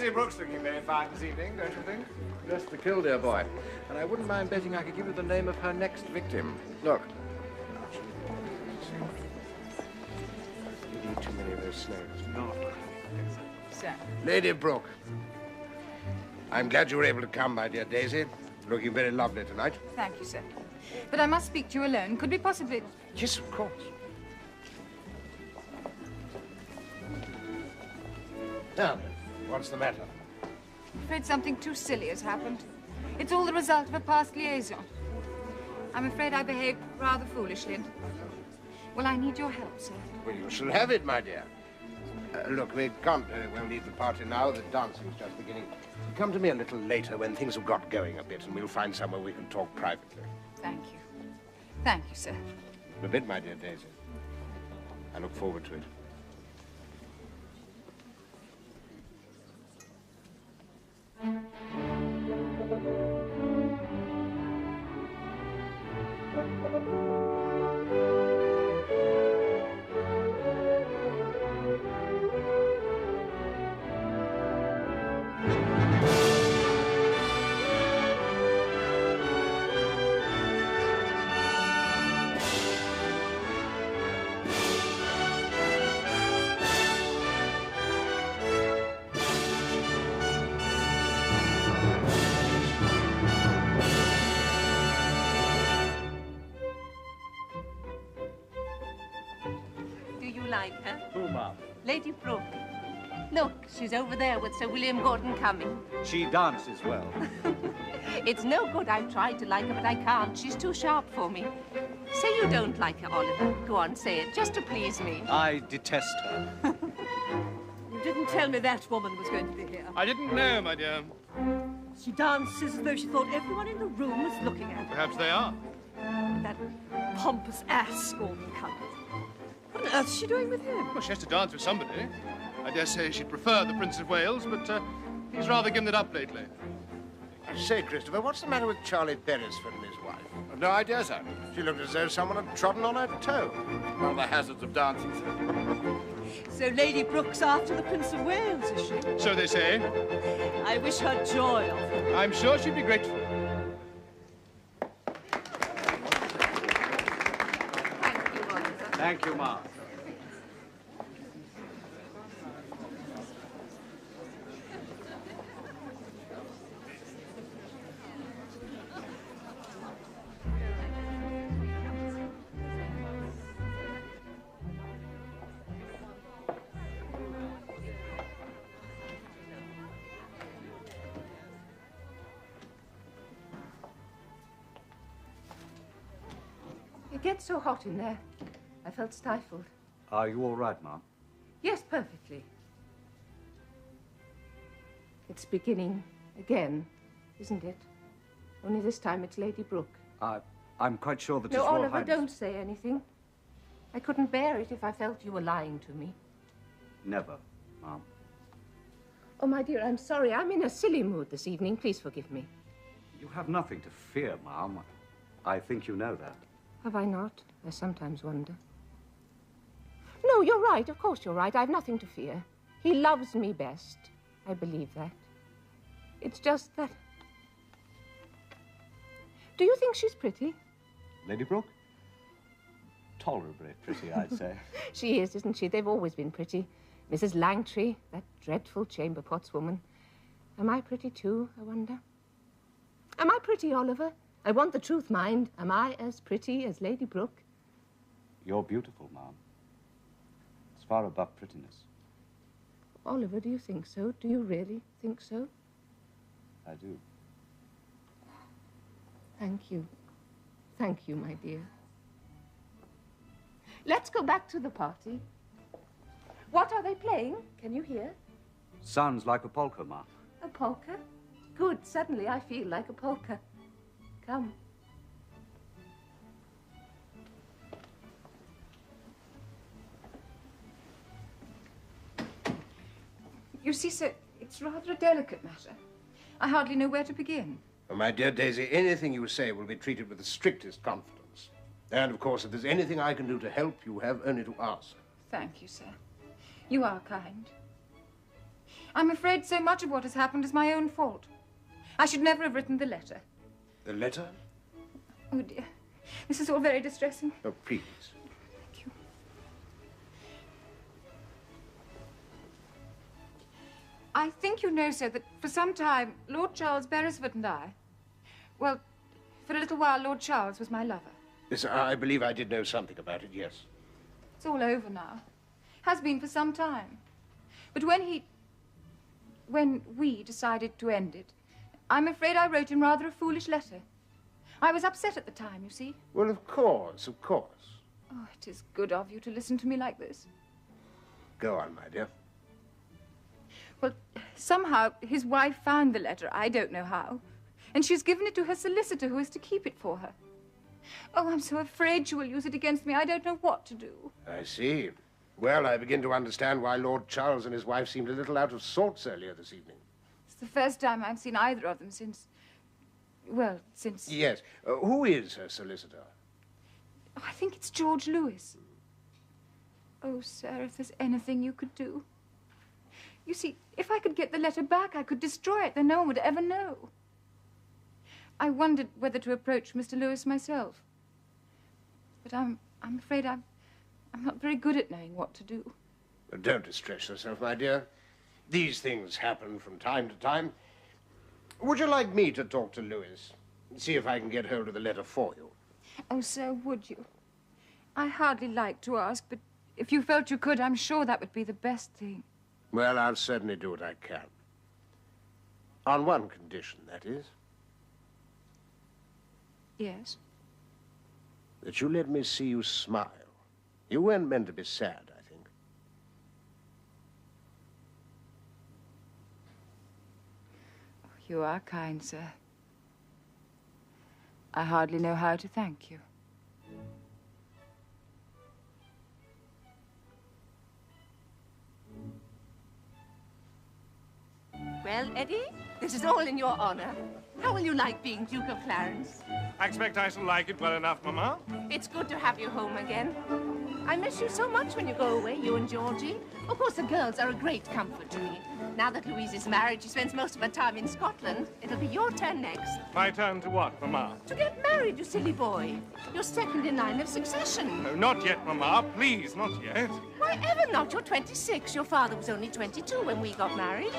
Daisy Brooks looking very fine this evening, don't you think? Just to kill, dear boy. And I wouldn't mind betting I could give you the name of her next victim. Look. You eat too many of those snails. Not. Sir. Lady Brooke. I'm glad you were able to come, my dear Daisy. Looking very lovely tonight. Thank you, sir. But I must speak to you alone. Could we possibly... Yes, of course. Now, what's the matter? I'm afraid something too silly has happened. It's all the result of a past liaison. I'm afraid I behaved rather foolishly. Well, I need your help, sir. Well, you shall have it, my dear. Look, we can't very well leave the party now. The dancing's just beginning. Come to me a little later when things have got going a bit, and we'll find somewhere we can talk privately. Thank you. Thank you, sir. A bit, my dear Daisy. I look forward to it. Lady Brooke. Look, she's over there with Sir William Gordon Cumming. She dances well. It's no good. I've tried to like her, but I can't. She's too sharp for me. Say you don't like her, Oliver. Go on, say it, just to please me. I detest her. You didn't tell me that woman was going to be here. I didn't know, my dear. She dances as though she thought everyone in the room was looking at her. Perhaps they are. That pompous ass, Gordon Cumming. What on earth is she doing with him? Well, she has to dance with somebody. I dare say she'd prefer the Prince of Wales, but he's rather given it up lately. I say, Christopher, what's the matter with Charlie Beresford and his wife? I've no idea, sir. She looked as though someone had trodden on her toe. One of the hazards of dancing, sir. So Lady Brooke's after the Prince of Wales, is she? So they say. I wish her joy of it. I'm sure she'd be grateful. Thank you, Oliver. Thank you, Ma. It gets so hot in there. I felt stifled. Are you all right, Ma'am? Yes, perfectly. It's beginning again, isn't it? Only this time it's Lady Brooke. I'm quite sure that No, His Royal Oliver, Highness... don't say anything. I couldn't bear it if I felt you were lying to me. Never, Ma'am. Oh, my dear, I'm sorry. I'm in a silly mood this evening. Please forgive me. You have nothing to fear, Ma'am. I think you know that. Have I not? I sometimes wonder. No, you're right. Of course you're right. I've nothing to fear. He loves me best. I believe that. It's just that... Do you think she's pretty? Lady Brooke? Tolerably pretty, I'd say. She is, isn't she? They've always been pretty. Mrs. Langtry, that dreadful chamber pots woman. Am I pretty too, I wonder? Am I pretty, Oliver? I want the truth, mind. Am I as pretty as Lady Brooke? You're beautiful, Ma'am. It's far above prettiness. Oliver, do you think so? Do you really think so? I do. Thank you. Thank you, my dear. Let's go back to the party. What are they playing? Can you hear? Sounds like a polka, Ma'am. A polka? Good. Suddenly I feel like a polka. Come. You see, sir, it's rather a delicate matter. I hardly know where to begin. Well, my dear Daisy, anything you say will be treated with the strictest confidence. And, of course, if there's anything I can do to help, you have only to ask. Thank you, sir. You are kind. I'm afraid so much of what has happened is my own fault. I should never have written the letter. The letter? Oh, dear. This is all very distressing. Oh, please. Thank you. I think you know, sir, that for some time, Lord Charles Beresford and I... Well, for a little while, Lord Charles was my lover. Yes, I believe I did know something about it, yes. It's all over now. Has been for some time. But when we decided to end it, I'm afraid I wrote him rather a foolish letter. I was upset at the time, you see. Well, of course, of course. Oh, it is good of you to listen to me like this. Go on, my dear. Well, somehow his wife found the letter, I don't know how, and she's given it to her solicitor who is to keep it for her. Oh, I'm so afraid she will use it against me. I don't know what to do. I see. Well, I begin to understand why Lord Charles and his wife seemed a little out of sorts earlier this evening. It's the first time I've seen either of them since... Well, since... Yes. Who is her solicitor? Oh, I think it's George Lewis. Oh, sir, if there's anything you could do. You see, if I could get the letter back, I could destroy it, then no one would ever know. I wondered whether to approach Mr. Lewis myself. But I'm afraid I'm not very good at knowing what to do. Well, don't distress yourself, my dear. These things happen from time to time. Would you like me to talk to Lewis? See if I can get hold of the letter for you. Oh, sir, would you? I hardly like to ask, but if you felt you could, I'm sure that would be the best thing. Well, I'll certainly do what I can. On one condition, that is. Yes? That you let me see you smile. You weren't meant to be sad, I think. Oh, you are kind, sir. I hardly know how to thank you. Well, Eddie, this is all in your honor. How will you like being Duke of Clarence? I expect I shall like it well enough, Mamma. It's good to have you home again. I miss you so much when you go away, you and Georgie. Of course, the girls are a great comfort to me. Now that Louise is married, she spends most of her time in Scotland. It'll be your turn next. My turn to what, Mamma? To get married, you silly boy. You're second in line of succession. No, not yet, Mamma. Please, not yet. Why, ever not. You're 26. Your father was only 22 when we got married.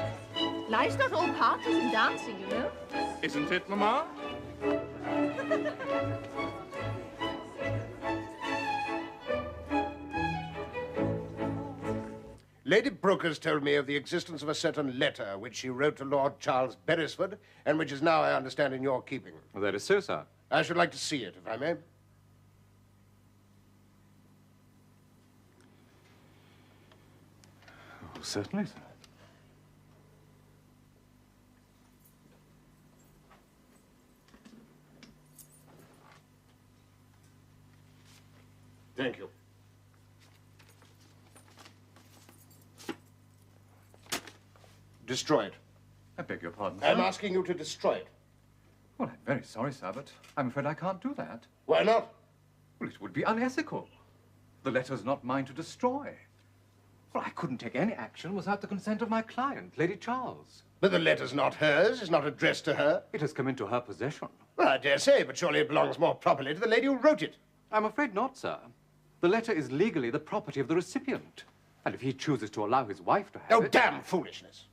Life's not all parties and dancing, you know. Isn't it, Mamma? Lady Brooke has told me of the existence of a certain letter which she wrote to Lord Charles Beresford, and which is now, I understand, in your keeping. Well, that is so, sir. I should like to see it, if I may. Oh, certainly, sir. Thank you. Destroy it. I beg your pardon, sir. I'm asking you to destroy it. Well, I'm very sorry, sir, but I'm afraid I can't do that. Why not? Well, it would be unethical. The letter's not mine to destroy. Well, I couldn't take any action without the consent of my client, Lady Charles. But the letter's not hers. It's not addressed to her. It has come into her possession. Well, I dare say, but surely it belongs more properly to the lady who wrote it. I'm afraid not, sir. The letter is legally the property of the recipient. And if he chooses to allow his wife to have Oh, it... damn foolishness.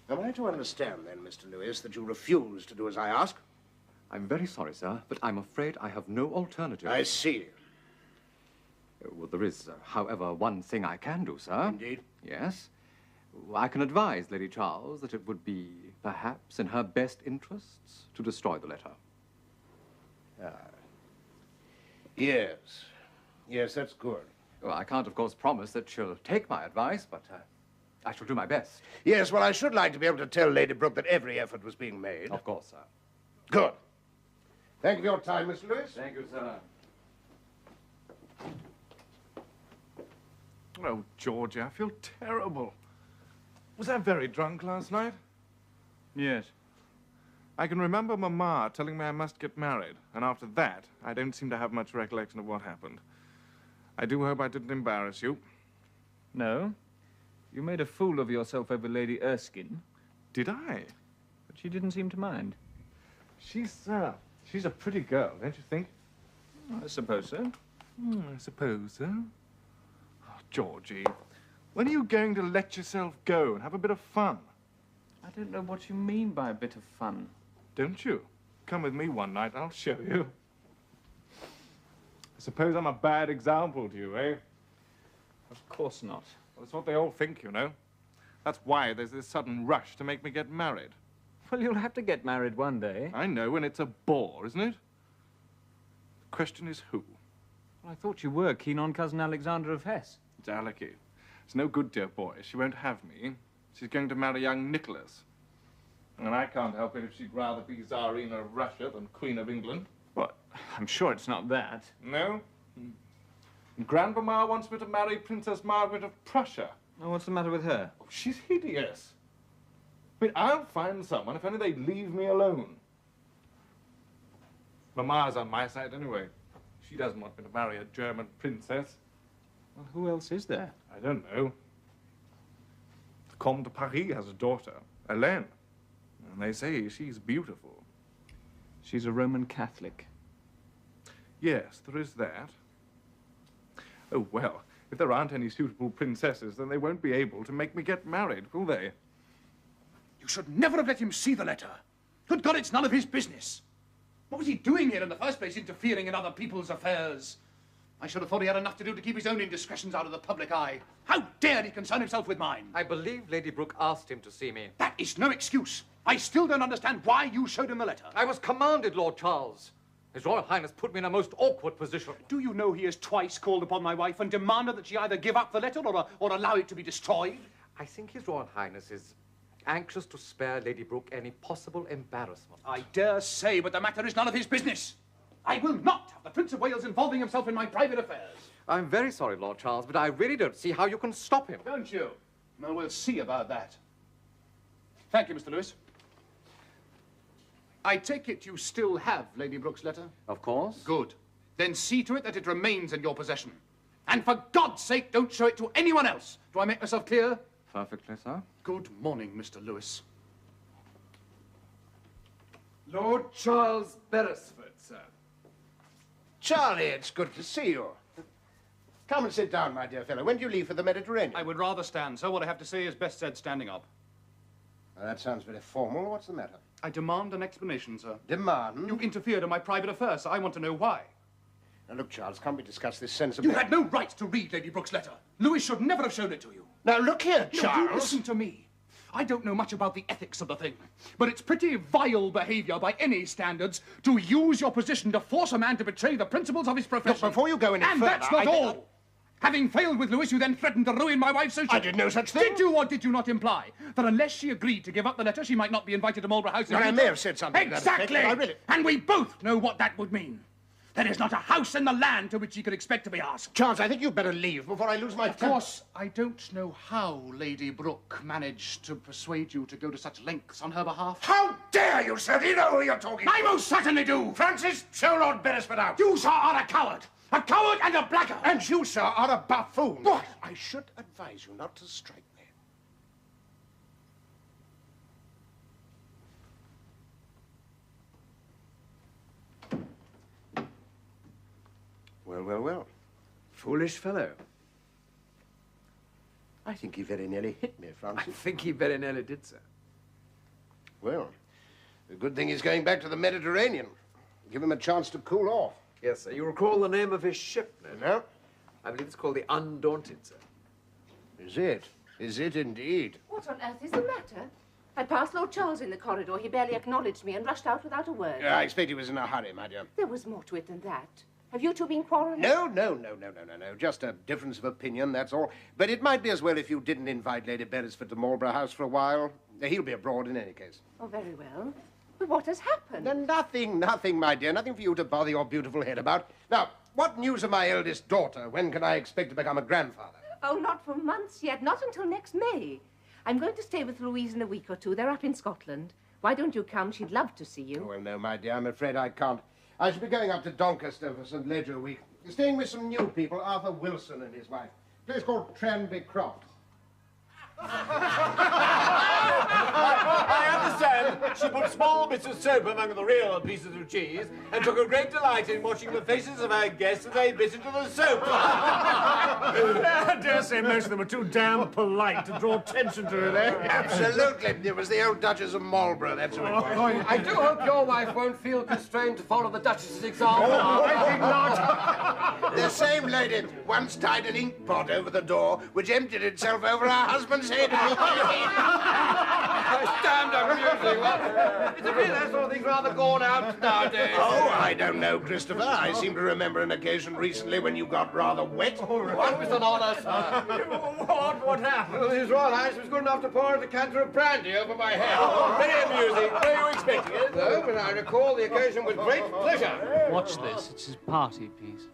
Am I to understand, then, Mr. Lewis, that you refuse to do as I ask? I'm very sorry, sir, but I'm afraid I have no alternative. I see. Well, there is, however, one thing I can do, sir. Indeed? Yes. I can advise Lady Charles that it would be, perhaps, in her best interests to destroy the letter. Yes. Yes, that's good. Well, I can't, of course, promise that she'll take my advice, but I shall do my best. Yes, well, I should like to be able to tell Lady Brooke that every effort was being made. Of course, sir. Good. Thank you for your time, Mr. Lewis. Thank you, sir. Oh, Georgie, I feel terrible. Was I very drunk last night? Yes. I can remember Mamma telling me I must get married, and after that, I don't seem to have much recollection of what happened. I do hope I didn't embarrass you. No. You made a fool of yourself over Lady Erskine. Did I? But she didn't seem to mind. She's a pretty girl, don't you think? I suppose so. I suppose so. Oh, Georgie, when are you going to let yourself go and have a bit of fun? I don't know what you mean by a bit of fun. Don't you? Come with me one night, I'll show you. I suppose I'm a bad example to you, eh? Of course not. Well, that's what they all think, you know. That's why there's this sudden rush to make me get married. Well, you'll have to get married one day. I know, and it's a bore, isn't it? The question is who? Well, I thought you were keen on Cousin Alexander of Hesse. It's Alecky. It's no good, dear boy. She won't have me. She's going to marry young Nicholas. And I can't help it if she'd rather be Tsarina of Russia than Queen of England. What? I'm sure it's not that. No? And Grandmama wants me to marry Princess Margaret of Prussia. Oh, what's the matter with her? Oh, she's hideous. I mean, I'll find someone if only they'd leave me alone. Mama's on my side anyway. She doesn't want me to marry a German princess. Well, who else is there? I don't know. The Comte de Paris has a daughter, Hélène. And they say she's beautiful. She's a Roman Catholic. Yes, there is that. Oh, well, if there aren't any suitable princesses, then they won't be able to make me get married, will they? You should never have let him see the letter. Good God, it's none of his business. What was he doing here in the first place, interfering in other people's affairs? I should have thought he had enough to do to keep his own indiscretions out of the public eye. How dare he concern himself with mine? I believe Lady Brooke asked him to see me. That is no excuse. I still don't understand why you showed him the letter. I was commanded, Lord Charles. His Royal Highness put me in a most awkward position. Do you know he has twice called upon my wife and demanded that she either give up the letter or allow it to be destroyed? I think His Royal Highness is anxious to spare Lady Brooke any possible embarrassment. I dare say, but the matter is none of his business. I will not have the Prince of Wales involving himself in my private affairs. I'm very sorry, Lord Charles, but I really don't see how you can stop him. Don't you? Well, we'll see about that. Thank you, Mr. Lewis. I take it you still have Lady Brooke's letter? Of course. Good. Then see to it that it remains in your possession. And for God's sake, don't show it to anyone else. Do I make myself clear? Perfectly, sir. Good morning, Mr. Lewis. Lord Charles Beresford, sir. Charlie, it's good to see you. Come and sit down, my dear fellow. When do you leave for the Mediterranean? I would rather stand, sir. What I have to say is best said standing up. Well, that sounds very formal. What's the matter? I demand an explanation, sir. Demand? You interfered in my private affairs, sir. I want to know why. Now, look, Charles, can't we discuss this sensibly? You had no right to read Lady Brooke's letter. Lewis should never have shown it to you. Now, look here, No, Charles. you listen to me. I don't know much about the ethics of the thing, but it's pretty vile behavior by any standards to use your position to force a man to betray the principles of his profession. Look, before you go any and further, that's not all. Having failed with Lewis, you then threatened to ruin my wife's social... I did no such thing. Did you or did you not imply that unless she agreed to give up the letter, she might not be invited to Marlborough House? Well, I may have said something to that effect, Exactly! but I really... And we both know what that would mean. There is not a house in the land to which she could expect to be asked. Charles, I think you'd better leave before I lose my Of course, I don't know how Lady Brooke managed to persuade you to go to such lengths on her behalf. How dare you, sir? Do you know who you're talking to? I most certainly do! Francis, show Lord Beresford out. You, sir, are a coward! A coward and a blackguard! And you, sir, are a buffoon. What? I should advise you not to strike me. Well, well, well. Foolish fellow. I think he very nearly hit me, I Francis. think he very nearly did, sir. Well, the good thing he's going back to the Mediterranean. Give him a chance to cool off. Yes, sir. You recall the name of his ship, no? No? I believe it's called the Undaunted, sir. Is it? Is it indeed? What on earth is the matter? I passed Lord Charles in the corridor. He barely acknowledged me and rushed out without a word. I expect he was in a hurry, my dear. There was more to it than that. Have you two been quarreling? No. Just a difference of opinion, that's all. But it might be as well if you didn't invite Lady Beresford to Marlborough House for a while. He'll be abroad in any case. Oh, very well. But what has happened? Nothing, my dear. Nothing for you to bother your beautiful head about. Now, what news of my eldest daughter? When can I expect to become a grandfather? Oh, not for months yet. Not until next May. I'm going to stay with Louise in a week or two. They're up in Scotland. Why don't you come? She'd love to see you. Well, no, my dear. I'm afraid I can't. I shall be going up to Doncaster for St. Ledger week. Staying with some new people, Arthur Wilson and his wife. A place called Tranby Croft. I understand she put small bits of soap among the real pieces of cheese and took a great delight in watching the faces of her guests as they bit into the soap. I dare say most of them were too damn polite to draw attention to it, eh? Absolutely. It was the old Duchess of Marlborough, that's who it was. I do hope your wife won't feel constrained to follow the Duchess's example. I think not. The same lady once tied an ink pot over the door, which emptied itself over her husband's head. Damned amusing. It's a pity that sort of thing's rather gone out nowadays. Oh, I don't know, Christopher. I seem to remember an occasion recently when you got rather wet. What was an honour, sir? What happened? Well, His Royal Highness was good enough to pour a decanter of brandy over my head. Very amusing. Were you expecting it? No, but I recall the occasion with great pleasure. Watch this. It's his party piece.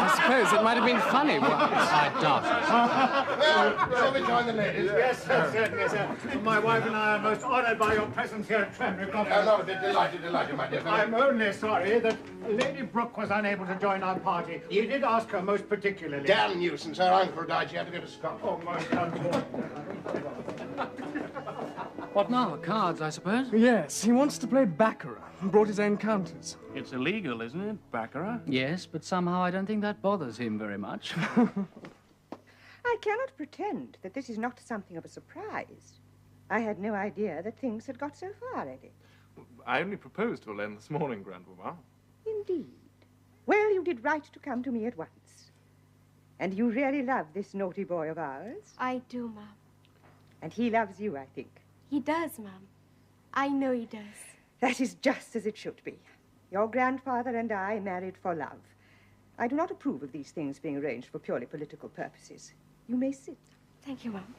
I suppose it might have been funny once. I doubt it. Well, shall we join the ladies? Yes, sir, certainly, sir. My wife and I are most honoured by your presence here at Trenbury Cottage. Not a bit delighted, my dear fellow. I'm only sorry that Lady Brooke was unable to join our party. We did ask her most particularly. Damn nuisance. Her uncle died. She had to go to Scotland. Oh, my uncle. What now? Cards, I suppose? Yes, he wants to play baccarat and brought his own counters. It's illegal, isn't it, baccarat? Yes, but somehow I don't think that bothers him very much. I cannot pretend that this is not something of a surprise. I had no idea that things had got so far, Eddie. I only proposed to Elaine this morning, Grandmamma. Indeed. Well, you did right to come to me at once. And you really love this naughty boy of ours? I do, Mum. And he loves you, I think. He does, Mum. I know he does. That is just as it should be. Your grandfather and I married for love. I do not approve of these things being arranged for purely political purposes. You may sit. Thank you, Mum.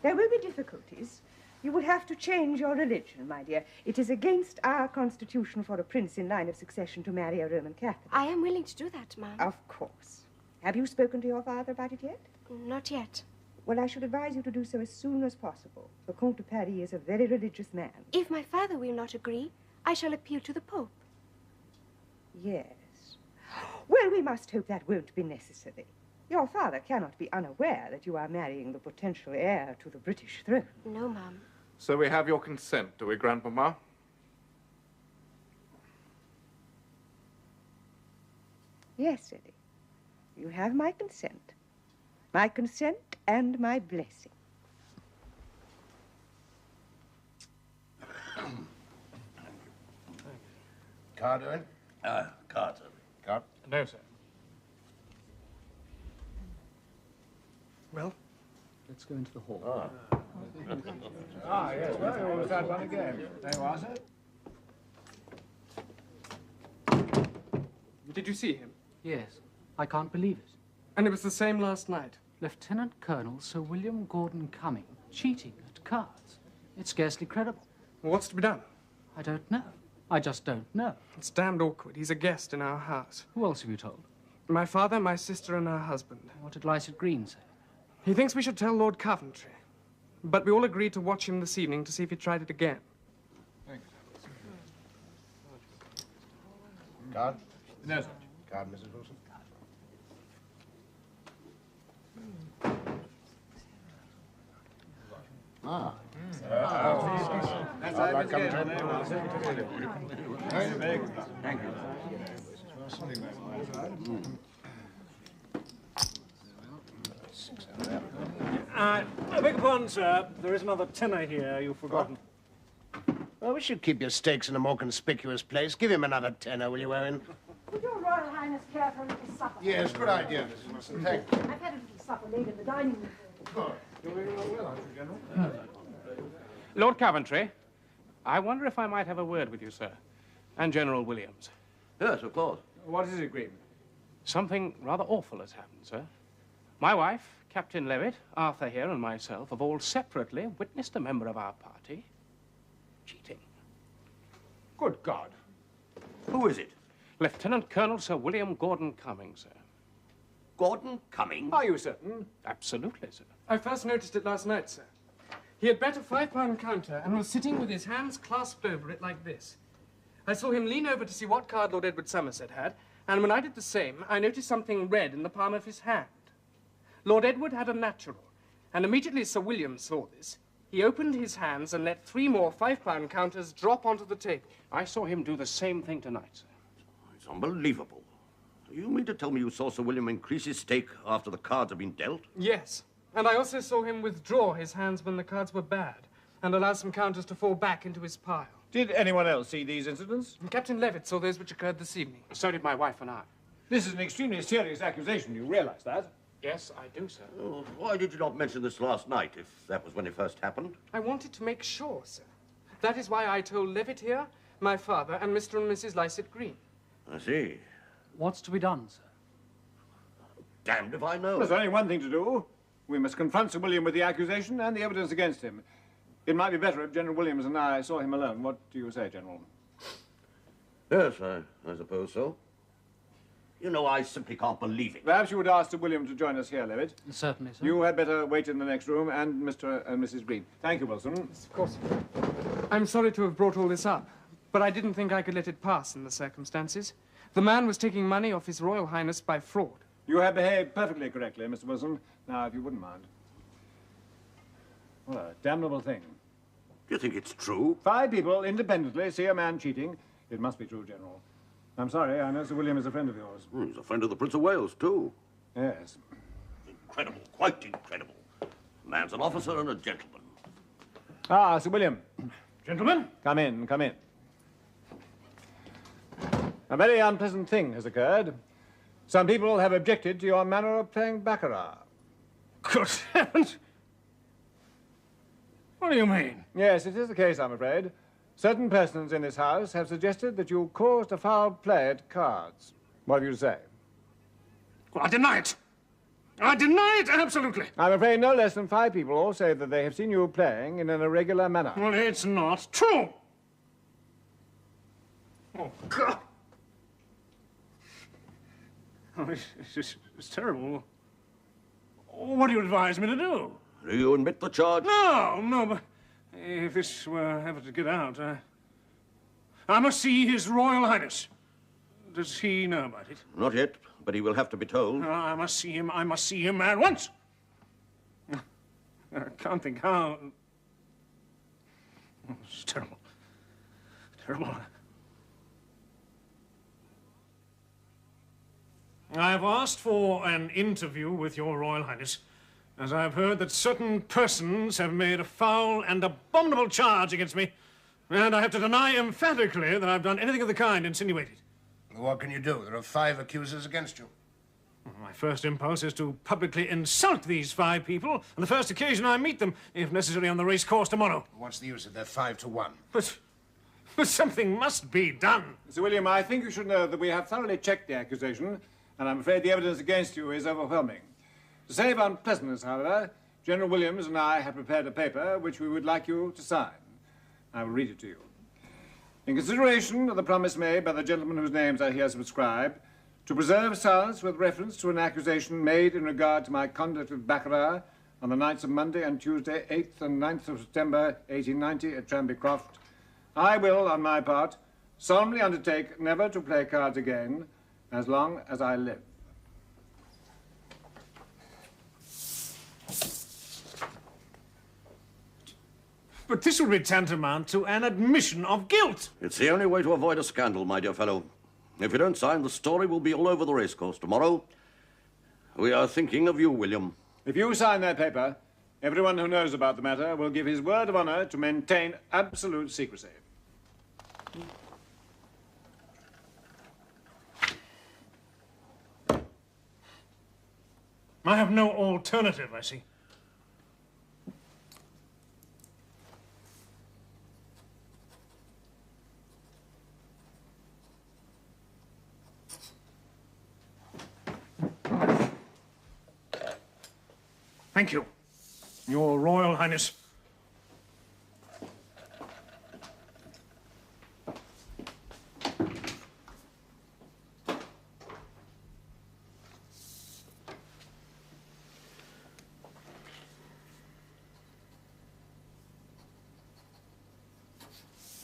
There will be difficulties. You will have to change your religion, my dear. It is against our constitution for a prince in line of succession to marry a Roman Catholic. I am willing to do that, Mum. Of course. Have you spoken to your father about it yet? Not yet. Well, I should advise you to do so as soon as possible. The Comte de Paris is a very religious man. If my father will not agree, I shall appeal to the Pope. Yes. Well, we must hope that won't be necessary. Your father cannot be unaware that you are marrying the potential heir to the British throne. No, Mum. So we have your consent, do we, Grandmamma? Yes, Eddie. You have my consent. My consent and my blessing. Card, Owen? Card. Card? No, sir. Well? Let's go into the hall. Yes, well, you always had one again. There you are, sir. Did you see him? Yes. I can't believe it. And it was the same last night. Lieutenant Colonel Sir William Gordon Cumming cheating at cards. It's scarcely credible. Well, what's to be done? I don't know. I just don't know. It's damned awkward. He's a guest in our house. Who else have you told? My father, my sister, and her husband. What did Lycett Green say? He thinks we should tell Lord Coventry. But we all agreed to watch him this evening to see if he tried it again. Card? No, sir. Card, Mrs. Wilson? Ah. That's I'd like come to again. Thank you. I beg your pardon, sir. There is another tenner here you've forgotten. Well, we should keep your stakes in a more conspicuous place. Give him another tenner, will you, Owen? Would your Royal Highness care for a little supper? Yes, good idea, Mrs. Wilson. Thank you. I've had a little supper laid in the dining room. Lord Coventry, I wonder if I might have a word with you, sir, and General Williams. Yes, of course. What is it, Green? Something rather awful has happened, sir. My wife, Captain Levitt, Arthur here, and myself have all separately witnessed a member of our party cheating. Good God. Who is it? Lieutenant Colonel Sir William Gordon Cumming, sir. Gordon Cumming? Are you certain? Absolutely, sir. I first noticed it last night, sir. He had bet a £5 counter and was sitting with his hands clasped over it like this. I saw him lean over to see what card Lord Edward Somerset had, And when I did the same, I noticed something red in the palm of his hand. Lord Edward had a natural, and immediately Sir William saw this, he opened his hands and let 3 more £5 counters drop onto the table. I saw him do the same thing tonight, sir. It's unbelievable. You mean to tell me you saw Sir William increase his stake after the cards had been dealt? Yes, and I also saw him withdraw his hands when the cards were bad and allow some counters to fall back into his pile. Did anyone else see these incidents? Captain Levitt saw those which occurred this evening. So did my wife and I. This is an extremely serious accusation. You realize that? Yes, I do, sir. Oh, why did you not mention this last night, if that was when it first happened? I wanted to make sure, sir. That is why I told Levitt here, my father, and Mr. and Mrs. Lycett Green. I see. What's to be done, sir? Damned if I know. There's only one thing to do. We must confront Sir William with the accusation and the evidence against him. It might be better if General Williams and I saw him alone. What do you say, General? Yes, I suppose so. You know, I simply can't believe it. Perhaps you would ask Sir William to join us here, Levitt. Certainly, sir. You had better wait in the next room, and Mr. and Mrs. Green. Thank you, Wilson. Yes, of course. I'm sorry to have brought all this up, but I didn't think I could let it pass in the circumstances. The man was taking money off His Royal Highness by fraud. You have behaved perfectly correctly, Mr. Wilson. Now, if you wouldn't mind. What a damnable thing. Do you think it's true? 5 people independently see a man cheating. It must be true, General. I'm sorry, I know Sir William is a friend of yours. He's a friend of the Prince of Wales, too. Yes. Incredible, quite incredible. Man's an officer and a gentleman. Ah, Sir William. Gentlemen? Come in, come in. A very unpleasant thing has occurred. Some people have objected to your manner of playing baccarat. Good heavens! What do you mean? Yes, it is the case, I'm afraid. Certain persons in this house have suggested that you caused a foul play at cards. What have you to say? Well, I deny it. I deny it, absolutely. I'm afraid no less than 5 people all say that they have seen you playing in an irregular manner. Well, it's not true. Oh, God. Oh, it's terrible. What do you advise me to do? Do you admit the charge? No, but if this were ever to get out, I must see His Royal Highness. Does he know about it? Not yet, but he will have to be told. I must see him at once. I can't think how. Oh, it's terrible. Terrible. I've asked for an interview with Your Royal Highness, as I've heard that certain persons have made a foul and abominable charge against me, and I have to deny emphatically that I've done anything of the kind insinuated. What can you do? There are 5 accusers against you. My first impulse is to publicly insult these 5 people on the first occasion I meet them, if necessary on the race course tomorrow. What's the use of their 5 to 1? But something must be done. Sir William, I think you should know that we have thoroughly checked the accusation, and I'm afraid the evidence against you is overwhelming. To save unpleasantness, however, General Williams and I have prepared a paper which we would like you to sign. I will read it to you. In consideration of the promise made by the gentlemen whose names are here subscribed, to preserve silence with reference to an accusation made in regard to my conduct at baccarat on the nights of Monday and Tuesday, 8th and 9th of September, 1890, at Tranby Croft, I will, on my part, solemnly undertake never to play cards again as long as I live. But this would be tantamount to an admission of guilt. It's the only way to avoid a scandal, my dear fellow. If you don't sign, the story will be all over the racecourse tomorrow. We are thinking of you, William. If you sign that paper, everyone who knows about the matter will give his word of honor to maintain absolute secrecy. I have no alternative, I see. Thank you, Your Royal Highness.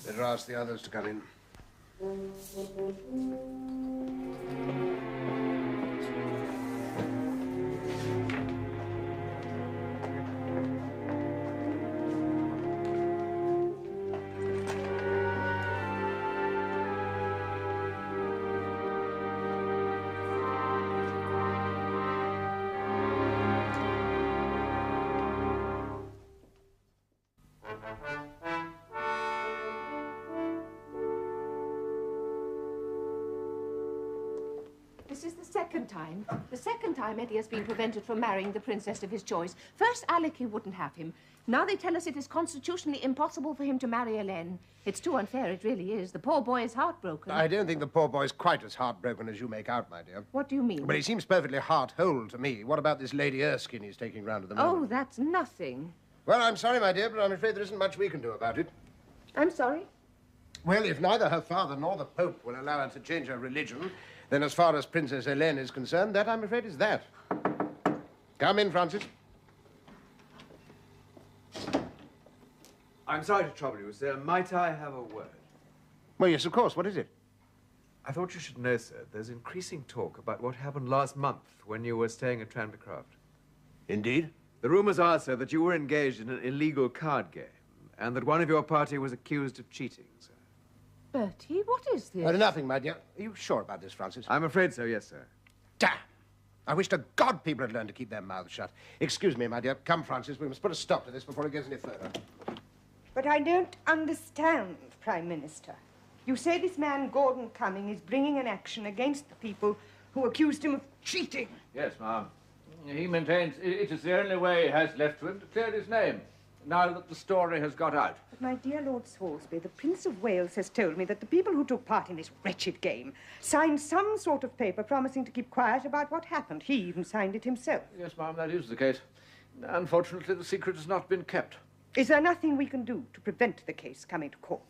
Better ask the others to come in. second time. The second time Eddie has been prevented from marrying the princess of his choice. First, Alec wouldn't have him. Now they tell us it is constitutionally impossible for him to marry Helene. It's too unfair, it really is. The poor boy is heartbroken. I don't think the poor boy's quite as heartbroken as you make out, my dear. What do you mean? But he seems perfectly heart-whole to me. What about this Lady Erskine he's taking round at the moment? Oh, that's nothing. Well, I'm sorry, my dear, but I'm afraid there isn't much we can do about it. I'm sorry? Well, if neither her father nor the Pope will allow her to change her religion, then as far as Princess Helene is concerned, that, I'm afraid, is that. Come in, Francis. I'm sorry to trouble you, sir. Might I have a word? Well, yes, of course. What is it? I thought you should know, sir, there's increasing talk about what happened last month when you were staying at Tranbycroft. Indeed? The rumors are, sir, that you were engaged in an illegal card game and that one of your party was accused of cheating, sir. Bertie, what is this? Nothing, my dear. Are you sure about this, Francis? I'm afraid so, yes, sir. Damn! I wish to God people had learned to keep their mouths shut. Excuse me, my dear. Come, Francis, we must put a stop to this before it goes any further. But I don't understand, Prime Minister. You say this man, Gordon Cumming, is bringing an action against the people who accused him of cheating. Yes, ma'am. He maintains it is the only way he has left to him to clear his name, now that the story has got out. But, my dear Lord Salisbury, the Prince of Wales has told me that the people who took part in this wretched game signed some sort of paper promising to keep quiet about what happened. He even signed it himself. Yes, ma'am, that is the case. Unfortunately, the secret has not been kept. Is there nothing we can do to prevent the case coming to court?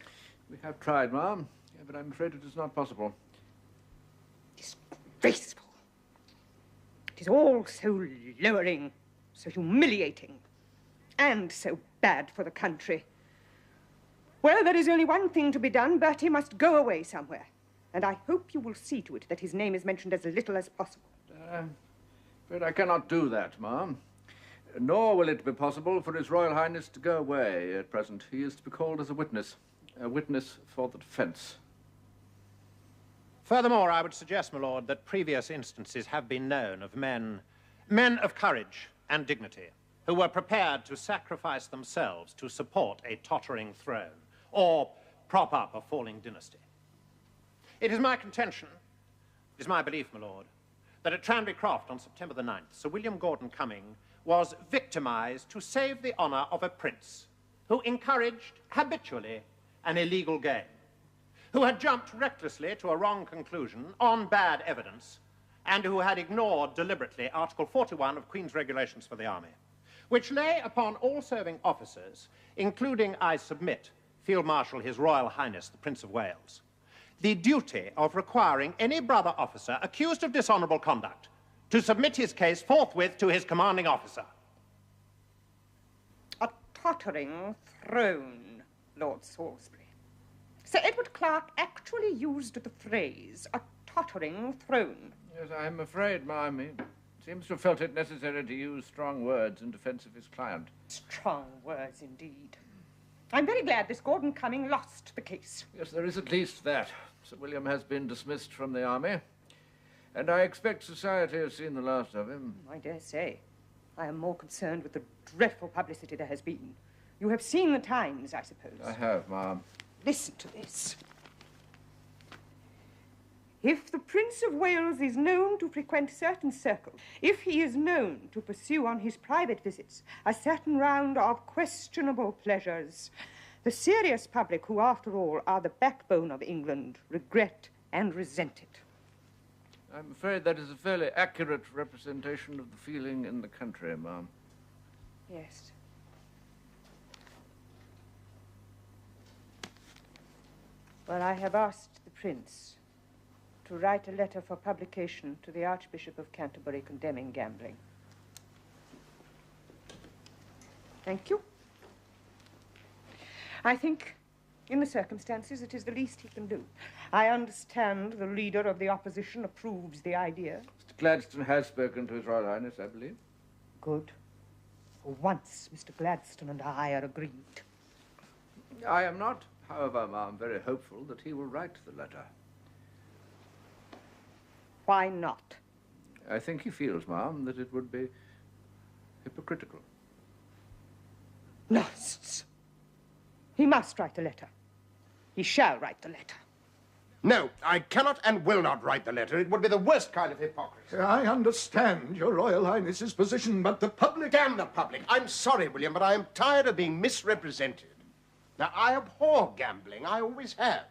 We have tried, ma'am, but I'm afraid it is not possible. Disgraceful. It is all so lowering, so humiliating, and so bad for the country. Well, there is only one thing to be done. Bertie must go away somewhere. And I hope you will see to it that his name is mentioned as little as possible. But I cannot do that, ma'am. Nor will it be possible for His Royal Highness to go away at present. He is to be called as a witness for the defence. Furthermore, I would suggest, my lord, that previous instances have been known of men of courage and dignity, who were prepared to sacrifice themselves to support a tottering throne or prop up a falling dynasty. It is my contention, it is my belief, my lord, that at Tranbycroft on September the 9th, Sir William Gordon Cumming was victimized to save the honor of a prince who encouraged habitually an illegal game, who had jumped recklessly to a wrong conclusion on bad evidence, and who had ignored deliberately Article 41 of Queen's Regulations for the Army, which lay upon all serving officers, including, I submit, Field Marshal His Royal Highness the Prince of Wales, the duty of requiring any brother officer accused of dishonorable conduct to submit his case forthwith to his commanding officer. A tottering throne, Lord Salisbury. Sir Edward Clarke actually used the phrase, a tottering throne. Yes, I'm afraid, ma'am, he seems to have felt it necessary to use strong words in defence of his client. Strong words, indeed. I'm very glad this Gordon Cumming lost the case. Yes, there is at least that. Sir William has been dismissed from the army, and I expect society has seen the last of him. I dare say. I am more concerned with the dreadful publicity there has been. You have seen the Times, I suppose. I have, ma'am. Listen to this. If the Prince of Wales is known to frequent certain circles, if he is known to pursue on his private visits a certain round of questionable pleasures, the serious public, who after all are the backbone of England, regret and resent it. I'm afraid that is a fairly accurate representation of the feeling in the country, ma'am. Yes. Well, I have asked the Prince to write a letter for publication to the Archbishop of Canterbury condemning gambling. Thank you. I think, in the circumstances, it is the least he can do. I understand the leader of the opposition approves the idea. Mr. Gladstone has spoken to His Royal Highness, I believe. Good. For once, Mr. Gladstone and I are agreed. I am not, however, ma'am, very hopeful that he will write the letter. Why not? I think he feels, ma'am, that it would be hypocritical. Nonsense. He must write the letter. He shall write the letter. No, I cannot and will not write the letter. It would be the worst kind of hypocrisy. I understand your Royal Highness's position, but the public... Damn the public. I'm sorry, William, but I am tired of being misrepresented. Now, I abhor gambling. I always have.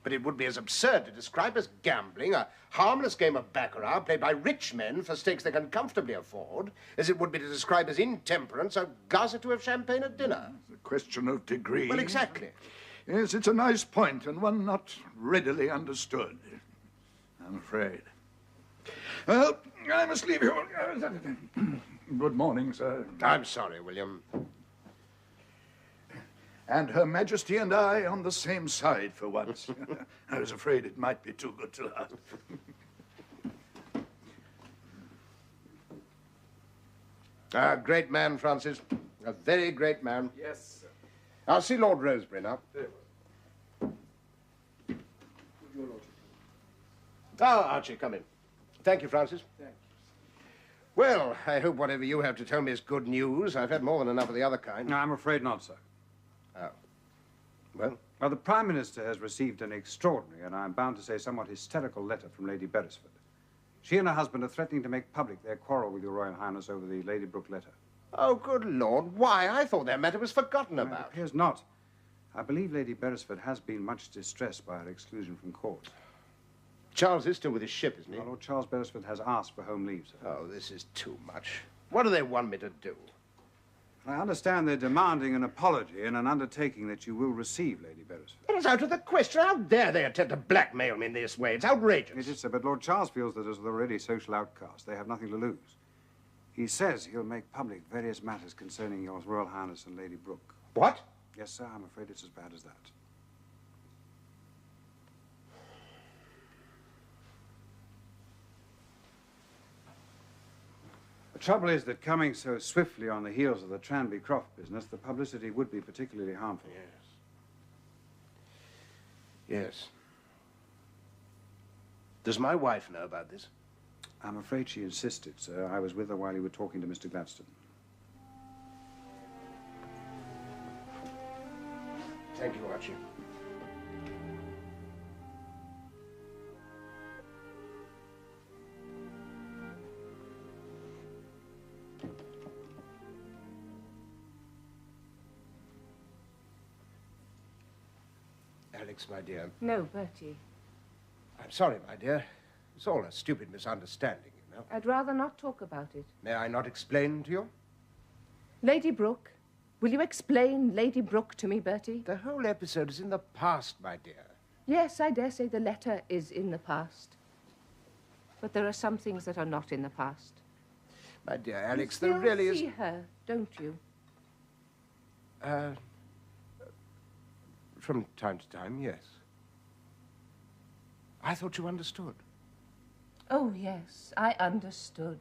But it would be as absurd to describe as gambling a harmless game of baccarat played by rich men for stakes they can comfortably afford, as it would be to describe as intemperance a glass or two of champagne at dinner. It's a question of degree. Well, exactly. Yes, it's a nice point, and one not readily understood, I'm afraid. Well, I must leave you. Good morning, sir. I'm sorry, William. And Her Majesty and I on the same side for once. I was afraid it might be too good to last. A great man, Francis. A very great man. Yes, sir. I'll see Lord Rosebery now. Oh, Archie, come in. Thank you, Francis. Thank you. Well, I hope whatever you have to tell me is good news. I've had more than enough of the other kind. No, I'm afraid not, sir. Oh. Well? Well, the Prime Minister has received an extraordinary, and I'm bound to say somewhat hysterical letter from Lady Beresford. She and her husband are threatening to make public their quarrel with your Royal Highness over the Lady Brooke letter. Oh, good Lord. Why? I thought that matter was forgotten about. It appears not. I believe Lady Beresford has been much distressed by her exclusion from court. Charles is still with his ship, isn't he? Well, Lord Charles Beresford has asked for home leave, sir. Oh, this is too much. What do they want me to do? I understand they're demanding an apology and an undertaking that you will receive, Lady Beresford. It is out of the question. How dare they attempt to blackmail me in this way? It's outrageous. It is, sir, but Lord Charles feels that as they're already social outcasts, they have nothing to lose. He says he'll make public various matters concerning your Royal Highness and Lady Brooke. What? Yes, sir, I'm afraid it's as bad as that. The trouble is that coming so swiftly on the heels of the Tranby Croft business, the publicity would be particularly harmful. Yes. Does my wife know about this? I'm afraid she insisted, sir. I was with her while you were talking to Mr. Gladstone. Thank you, Archie. Alex, my dear. No, Bertie. I'm sorry, my dear. It's all a stupid misunderstanding, you know. I'd rather not talk about it. May I not explain to you? Lady Brooke. Will you explain Lady Brooke to me, Bertie? The whole episode is in the past, my dear. Yes, I dare say the letter is in the past. But there are some things that are not in the past. My dear Alex, you there really is... see her, don't you? From time to time, yes. I thought you understood. Oh, yes, I understood.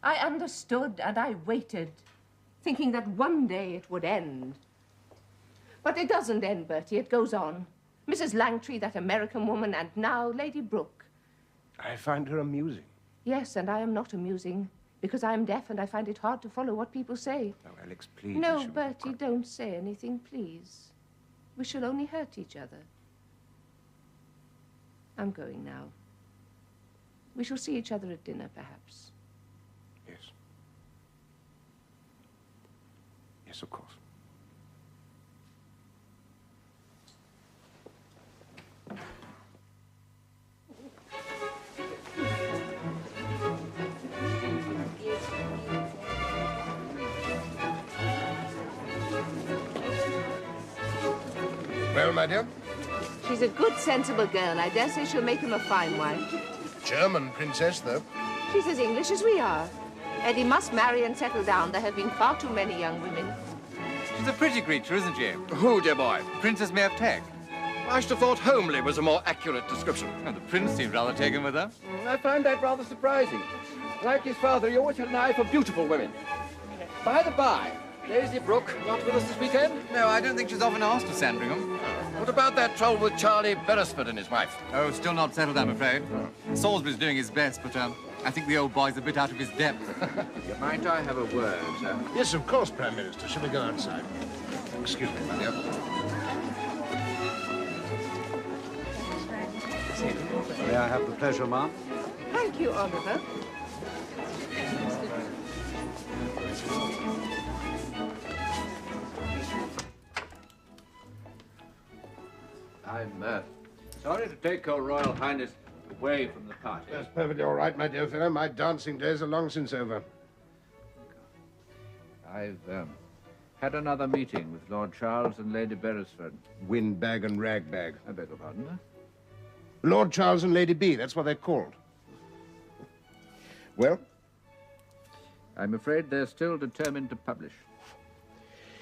I understood, and I waited, thinking that one day it would end. But it doesn't end, Bertie. It goes on. Mrs. Langtry, that American woman, and now Lady Brooke. I find her amusing. Yes, and I am not amusing, because I am deaf and I find it hard to follow what people say. Oh, Alex, please. No, Bertie, don't say anything, please. We shall only hurt each other. I'm going now. We shall see each other at dinner, perhaps. Yes. Yes, of course. Well, my dear? She's a good, sensible girl. I dare say she'll make him a fine wife. German princess, though. She's as English as we are. Eddie must marry and settle down. There have been far too many young women. She's a pretty creature, isn't she? Who, dear boy? Princess May of Tech. I should have thought homely was a more accurate description. And the prince seemed rather taken with her. I find that rather surprising. Like his father, he always had an eye for beautiful women. By the by, Daisy Brooke not with us this weekend? No, I don't think she's often asked to Sandringham. What about that trouble with Charlie Beresford and his wife? Oh, still not settled, I'm afraid. Salisbury's doing his best, but I think the old boy's a bit out of his depth. Might I have a word, sir? Yes, of course, Prime Minister. Shall we go outside? Excuse me, my dear. Eddie. May I have the pleasure, ma'am? Thank you, Oliver. I'm sorry to take your Royal Highness away from the party. That's perfectly all right, my dear fellow. My dancing days are long since over. I've had another meeting with Lord Charles and Lady Beresford. Windbag and ragbag. I beg your pardon, sir? Lord Charles and Lady B, that's what they're called. Well? I'm afraid they're still determined to publish.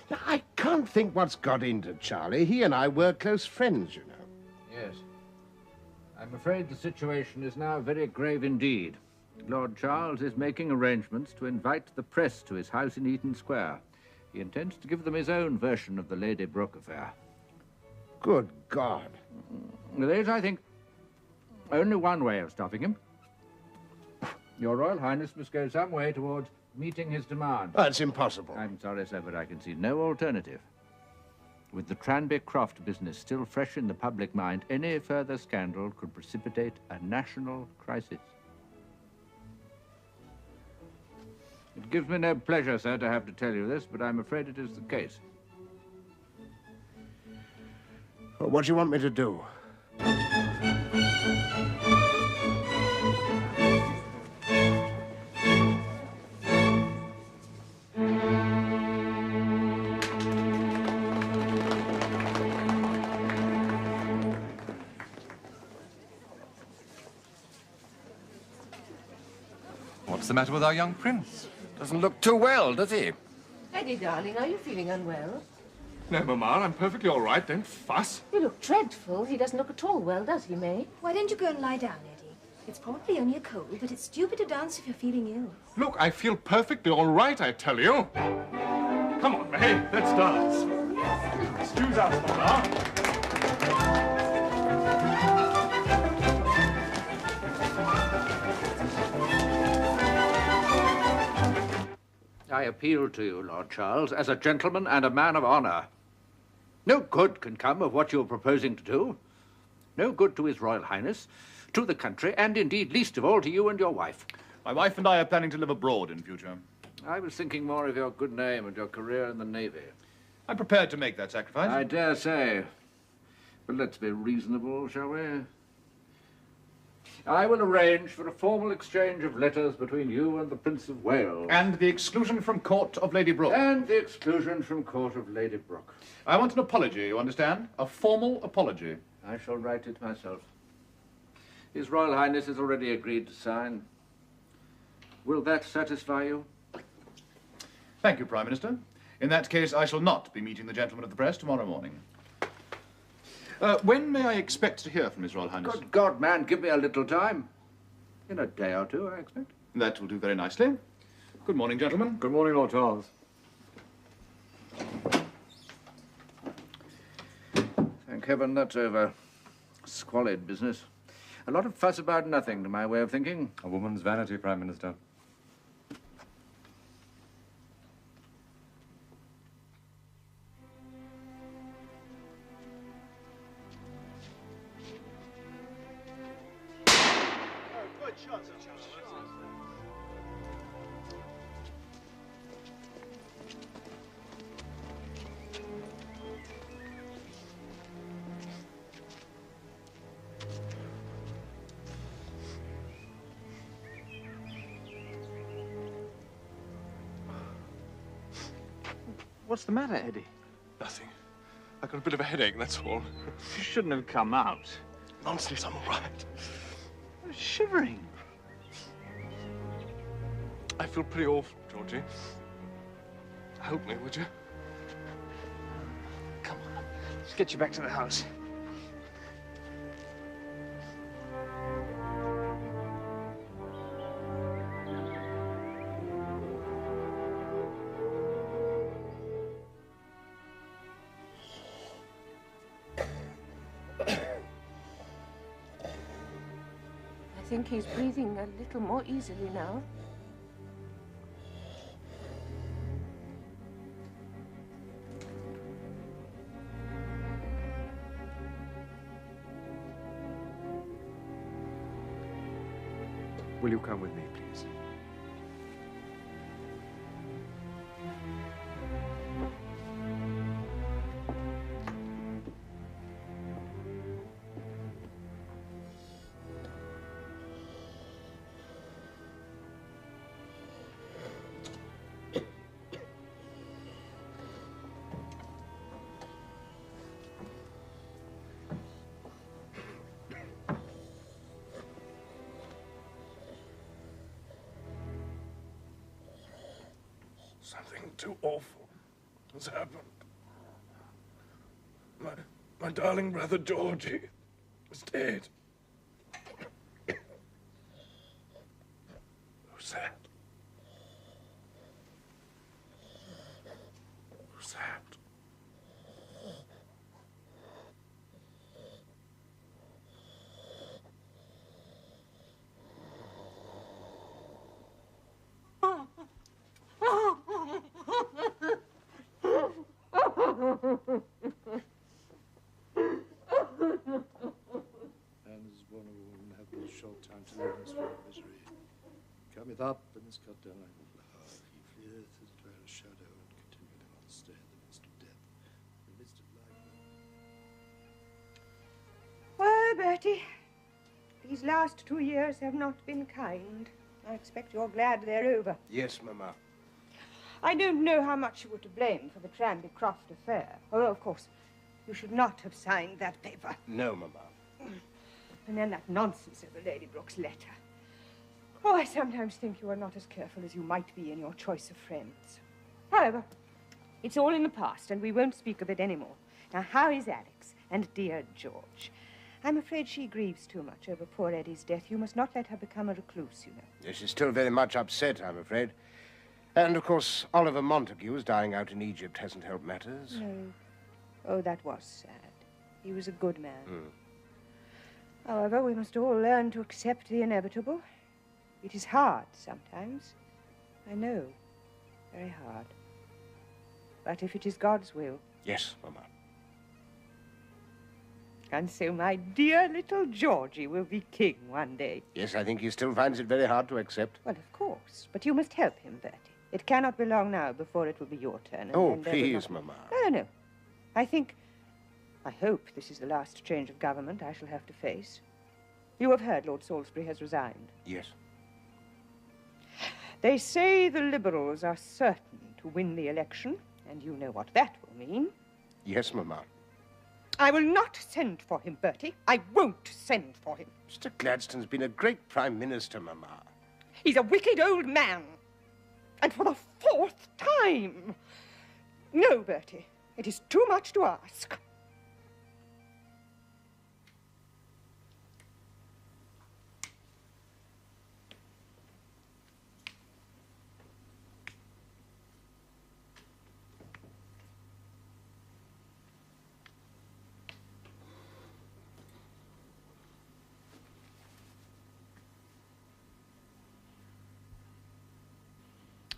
Now, I can't think what's got into Charlie. He and I were close friends, you know. Yes. I'm afraid the situation is now very grave indeed. Lord Charles is making arrangements to invite the press to his house in Eaton Square. He intends to give them his own version of the Lady Brooke affair. Good God. There is, I think, only one way of stopping him. Your Royal Highness must go some way towards meeting his demand. That's impossible. I'm sorry, sir, but I can see no alternative. With the Tranby Croft business still fresh in the public mind, any further scandal could precipitate a national crisis. It gives me no pleasure, sir, to have to tell you this, but I'm afraid it is the case. Well, what do you want me to do? What's the matter with our young prince? Doesn't look too well, does he? Eddie, darling, are you feeling unwell? No, Mamma, I'm perfectly all right. Don't fuss. You look dreadful. He doesn't look at all well, does he, May? Why don't you go and lie down, Eddie? It's probably only a cold, but it's stupid to dance if you're feeling ill. Look, I feel perfectly all right, I tell you. Come on, May, let's dance. Excuse us, Mamma. I appeal to you, Lord Charles, as a gentleman and a man of honor. No good can come of what you're proposing to do. No good to His Royal Highness, to the country, and indeed, least of all, to you and your wife. My wife and I are planning to live abroad in future. I was thinking more of your good name and your career in the Navy. I'm prepared to make that sacrifice. I dare say. But let's be reasonable, shall we? I will arrange for a formal exchange of letters between you and the Prince of Wales. And the exclusion from court of Lady Brooke. And the exclusion from court of Lady Brooke. I want an apology, you understand? A formal apology. I shall write it myself. His Royal Highness has already agreed to sign. Will that satisfy you? Thank you, Prime Minister. In that case, I shall not be meeting the gentlemen of the press tomorrow morning. When may I expect to hear from His Royal Highness? Good God, man, give me a little time. In a day or two, I expect. That will do very nicely. Good morning, gentlemen. Good morning, Lord Charles. Thank heaven that's over. Squalid business. A lot of fuss about nothing, to my way of thinking. A woman's vanity, Prime Minister. What's the matter, Eddie? Nothing. I got a bit of a headache, that's all. You shouldn't have come out. Nonsense, I'm all right. I'm shivering. I feel pretty awful, Georgie. Help me, would you? Come on, let's get you back to the house. I think he's breathing a little more easily now. Will you come with me, please? Something too awful has happened. My darling brother Georgie is dead. Who's that? Who's that? And as one of women have but short time to live in this world of misery. Cometh up and is cut down like a flower. He fleeth as dry as shadow and continually on stay in the midst of death. In the midst of life. Well, Bertie, these last 2 years have not been kind. I expect you're glad they're over. Yes, Mamma. I don't know how much you were to blame for the Tranby Croft affair. Although, of course, you should not have signed that paper. No, Mamma. And then that nonsense over Lady Brooke's letter. Oh, I sometimes think you are not as careful as you might be in your choice of friends. However, it's all in the past, and we won't speak of it anymore. Now, how is Alex and dear George? I'm afraid she grieves too much over poor Eddie's death. You must not let her become a recluse, you know. Yes, she's still very much upset, I'm afraid. And, of course, Oliver Montague's dying out in Egypt hasn't helped matters. No. Oh, that was sad. He was a good man. However, we must all learn to accept the inevitable. It is hard sometimes. I know. Very hard. But if it is God's will. Yes, Mamma. And so my dear little Georgie will be king one day. Yes, I think he still finds it very hard to accept. Well, of course. But you must help him, Bertie. It cannot be long now before it will be your turn. Oh, please, Mamma. No. I hope this is the last change of government I shall have to face. You have heard Lord Salisbury has resigned. Yes. They say the Liberals are certain to win the election, and you know what that will mean. Yes, Mamma. I will not send for him, Bertie. I won't send for him. Mr. Gladstone's been a great Prime Minister, Mamma. He's a wicked old man. And for the 4th time. No, Bertie. It is too much to ask.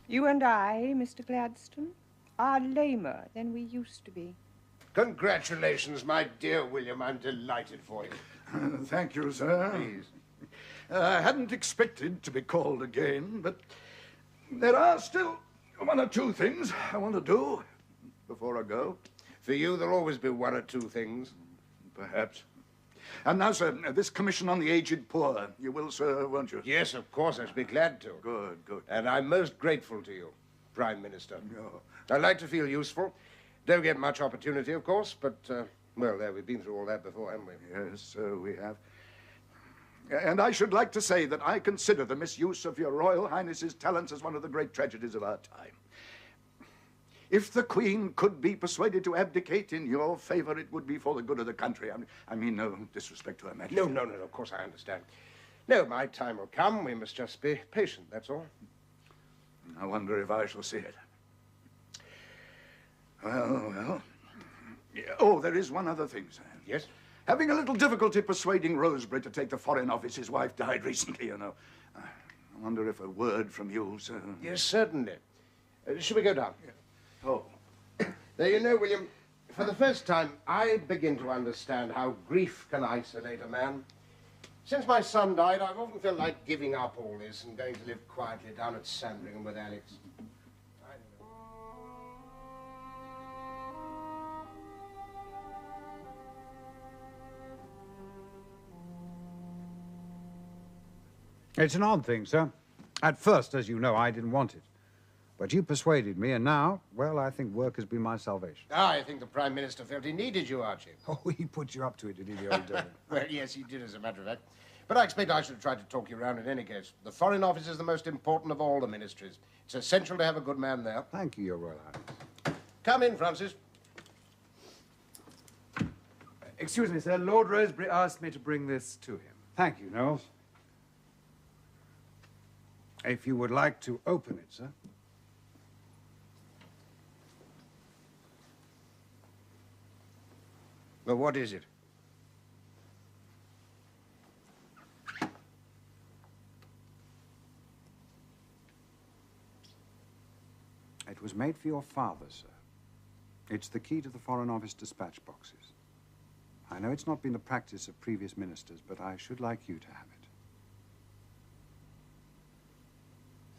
You and I, Mr. Gladstone, are lamer than we used to be. Congratulations, my dear William. I'm delighted for you. Thank you, sir. Please. I hadn't expected to be called again, but there are still 1 or 2 things I want to do before I go. For you, there'll always be 1 or 2 things. Perhaps. And now, sir, this commission on the aged poor. You will, sir, won't you? Yes, of course. I shall be glad to. Good, good. And I'm most grateful to you, Prime Minister. Oh. I like to feel useful. Don't get much opportunity, of course, but, well, there, we've been through all that before, haven't we? Yes, we have. And I should like to say that I consider the misuse of your Royal Highness's talents as one of the great tragedies of our time. If the Queen could be persuaded to abdicate in your favor, it would be for the good of the country. I mean, no disrespect to Her Majesty. No, of course I understand. No, my time will come. We must just be patient, that's all. I wonder if I shall see it. Well. Yeah. Oh, there is one other thing, sir. Yes? Having a little difficulty persuading Rosebery to take the Foreign Office. His wife died recently, you know. I wonder if a word from you, sir. Yes, certainly. Shall we go down? Yeah. Oh. Now, you know, William, for the first time, I begin to understand how grief can isolate a man. Since my son died, I've often felt like giving up all this and going to live quietly down at Sandringham with Alex. I don't know. It's an odd thing, sir. At first, as you know, I didn't want it. But you persuaded me, and now, well, I think work has been my salvation. I think the Prime Minister felt he needed you, Archie. Oh, he put you up to it, did he, the old devil? Well, yes, he did, as a matter of fact. But I expect I should have tried to talk you around in any case. The Foreign Office is the most important of all the ministries. It's essential to have a good man there. Thank you, Your Royal Highness. Come in, Francis. Excuse me, sir. Lord Rosebery asked me to bring this to him. Thank you, Knowles. If you would like to open it, sir. Well, what is it? It was made for your father, sir. It's the key to the Foreign Office dispatch boxes. I know it's not been the practice of previous ministers, but I should like you to have it.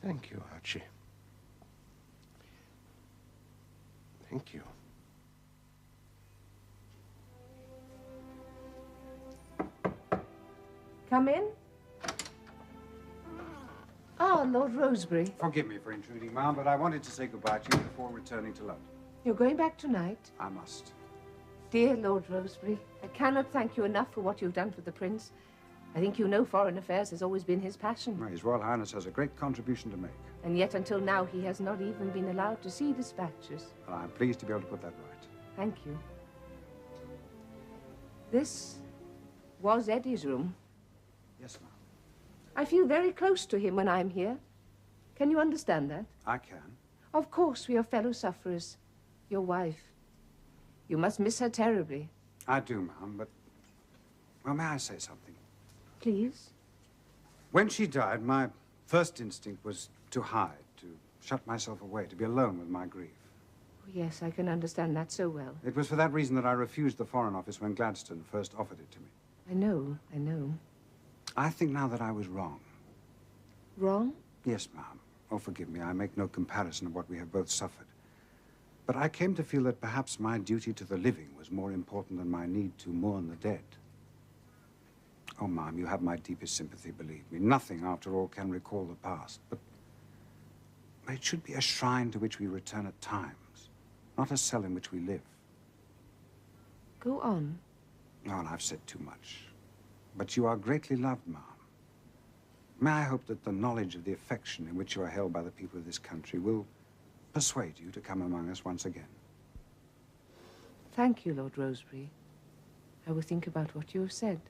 Thank you, Archie. Thank you. Come in. Ah, Lord Rosebery. Forgive me for intruding, ma'am, but I wanted to say goodbye to you before returning to London. You're going back tonight? I must. Dear Lord Rosebery, I cannot thank you enough for what you've done for the Prince. I think you know foreign affairs has always been his passion. Well, His Royal Highness has a great contribution to make. And yet until now he has not even been allowed to see dispatches. And I'm pleased to be able to put that right. Thank you. This was Eddie's room. Yes, ma'am. I feel very close to him when I'm here. Can you understand that? I can. Of course, we are fellow sufferers. Your wife. You must miss her terribly. I do, ma'am, but... Well, may I say something? Please? When she died, my first instinct was to hide, to shut myself away, to be alone with my grief. Oh, yes, I can understand that so well. It was for that reason that I refused the Foreign Office when Gladstone first offered it to me. I know, I know. I think now that I was wrong. Wrong? Yes, ma'am. Oh, forgive me. I make no comparison of what we have both suffered. But I came to feel that perhaps my duty to the living was more important than my need to mourn the dead. Oh, ma'am, you have my deepest sympathy, believe me. Nothing, after all, can recall the past. But it should be a shrine to which we return at times, not a cell in which we live. Go on. No, and I've said too much. But you are greatly loved, ma'am. May I hope that the knowledge of the affection in which you are held by the people of this country will persuade you to come among us once again. Thank you, Lord Rosebery. I will think about what you have said.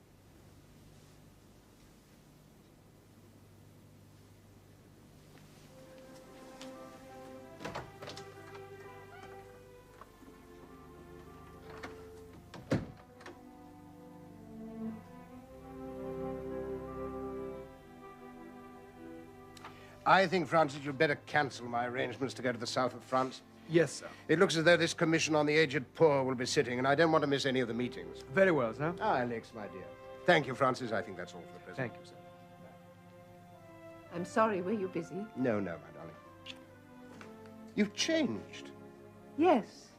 I think, Francis, you'd better cancel my arrangements to go to the south of France. Yes, sir. It looks as though this commission on the aged poor will be sitting, and I don't want to miss any of the meetings. Very well, sir. Ah, Alex, my dear. Thank you, Francis. I think that's all for the present. Thank you, sir. I'm sorry, were you busy? No, no, my darling. You've changed. Yes.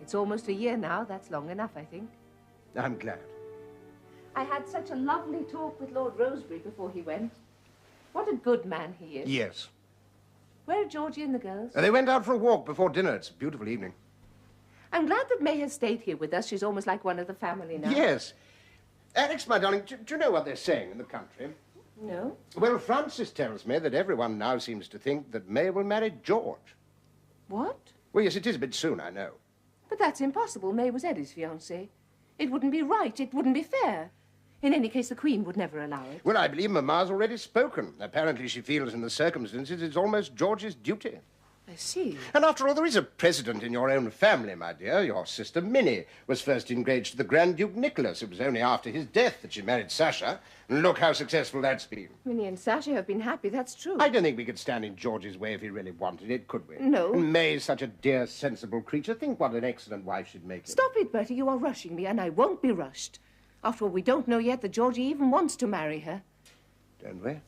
It's almost a year now. That's long enough, I think. I'm glad. I had such a lovely talk with Lord Rosebery before he went. What a good man he is. Yes. Where are Georgie and the girls? They went out for a walk before dinner. It's a beautiful evening. I'm glad that May has stayed here with us. She's almost like one of the family now. Yes. Alex, my darling, do you know what they're saying in the country? No. Well, Francis tells me that everyone now seems to think that May will marry George. What? Well, yes, it is a bit soon, I know. But that's impossible. May was Eddie's fiancée. It wouldn't be right. It wouldn't be fair. In any case, the Queen would never allow it. Well, I believe Mamma's already spoken. Apparently, she feels in the circumstances it's almost George's duty. I see. And after all, there is a precedent in your own family, my dear. Your sister Minnie was first engaged to the Grand Duke Nicholas. It was only after his death that she married Sasha. And look how successful that's been. Minnie and Sasha have been happy, that's true. I don't think we could stand in George's way if he really wanted it, could we? No. And May's such a dear, sensible creature. Think what an excellent wife she'd make him. Stop it, Bertie. You are rushing me, and I won't be rushed. After all, we don't know yet that Georgie even wants to marry her. Don't we?